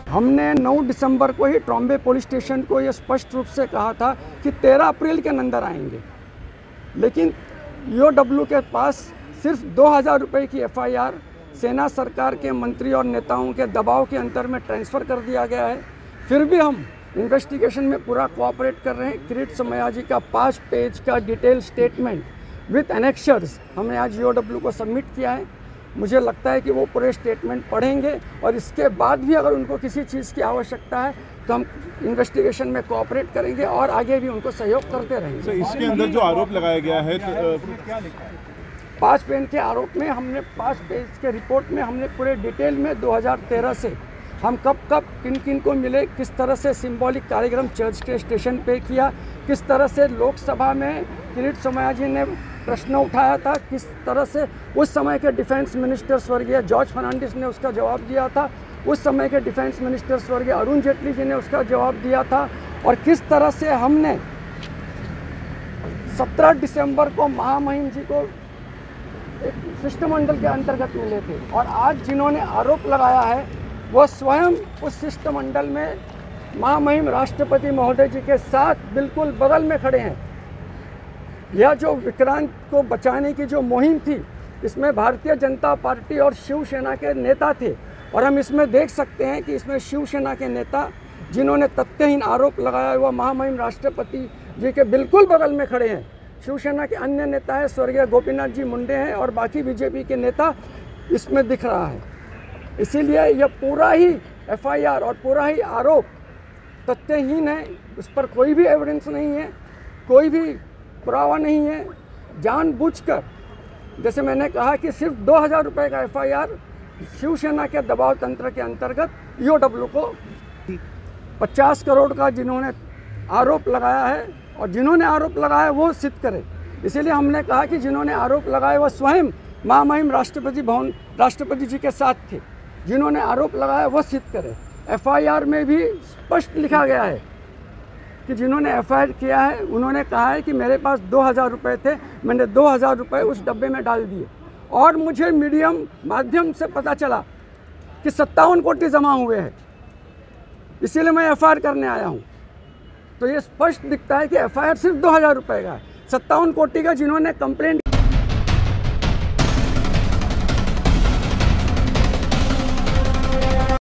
हमने 9 दिसंबर को ही Trombay police station को ये स्पष्ट रूप से कहा था कि 13 अप्रैल के अंदर आएंगे, लेकिन ईओडब्ल्यू के पास सिर्फ 2000 रुपये की एफआईआर सेना सरकार के मंत्री और नेताओं के दबाव के अंतर में ट्रांसफ़र कर दिया गया है। फिर भी हम इन्वेस्टिगेशन में पूरा कोऑपरेट कर रहे हैं। किरीट सोमयाजी का 5 पेज का डिटेल स्टेटमेंट विथ एनेक्शर्स हमने आज ईओडब्ल्यू को सबमिट किया है। मुझे लगता है कि वो पूरे स्टेटमेंट पढ़ेंगे और इसके बाद भी अगर उनको किसी चीज़ की आवश्यकता है तो हम इन्वेस्टिगेशन में कोऑपरेट करेंगे और आगे भी उनको सहयोग करते रहेंगे। सर, इसके अंदर जो आरोप लगाया गया है क्या लिखा है? 5 पेज के आरोप में हमने 5 पेज के रिपोर्ट में हमने पूरे डिटेल में 2013 से हम कब किन किन को मिले, किस तरह से सिंबॉलिक कार्यक्रम चर्च के स्टेशन पे किया, किस तरह से लोकसभा में किरीट सोमयाजी ने प्रश्न उठाया था, किस तरह से उस समय के डिफेंस मिनिस्टर स्वर्गीय जॉर्ज फर्नांडिस ने उसका जवाब दिया था, उस समय के डिफेंस मिनिस्टर स्वर्गीय अरुण जेटली जी ने उसका जवाब दिया था, और किस तरह से हमने 17 दिसंबर को महामहिम जी को एक शिष्टमंडल के अंतर्गत मिले थे और आज जिन्होंने आरोप लगाया है वो स्वयं उस शिष्टमंडल में महामहिम राष्ट्रपति महोदय जी के साथ बिल्कुल बगल में खड़े हैं। यह जो विक्रांत को बचाने की जो मुहिम थी, इसमें भारतीय जनता पार्टी और शिवसेना के नेता थे और हम इसमें देख सकते हैं कि इसमें शिवसेना के नेता जिन्होंने तथ्यहीन आरोप लगाया हुआ महामहिम राष्ट्रपति जी के बिल्कुल बगल में खड़े हैं। शिवसेना के अन्य नेता है स्वर्गीय गोपीनाथ जी मुंडे हैं और बाकी बीजेपी के नेता इसमें दिख रहा है। इसीलिए यह पूरा ही एफआईआर और पूरा ही आरोप तथ्यहीन है, उस पर कोई भी एविडेंस नहीं है, कोई भी पुरावा नहीं है। जानबूझकर, जैसे मैंने कहा कि सिर्फ 2000 रुपये का एफआईआर शिवसेना के दबाव तंत्र के अंतर्गत ईओडब्ल्यू को 50 करोड़ का जिन्होंने आरोप लगाया है और जिन्होंने आरोप लगाया वो सिद्ध करे। इसीलिए हमने कहा कि जिन्होंने आरोप लगाया वो स्वयं महामहिम राष्ट्रपति जी के साथ थे, जिन्होंने आरोप लगाया वो सिद्ध करे। एफआईआर में भी स्पष्ट लिखा गया है कि जिन्होंने एफआईआर किया है उन्होंने कहा है कि मेरे पास 2000 रुपये थे, मैंने 2000 रुपये उस डब्बे में डाल दिए और मुझे मीडियम माध्यम से पता चला कि 57 कोटी जमा हुए हैं, इसीलिए मैं एफआईआर करने आया हूँ। तो ये स्पष्ट दिखता है कि एफआईआर सिर्फ 2000 रुपये का है। 57 कोटी का जिन्होंने कंप्लेंट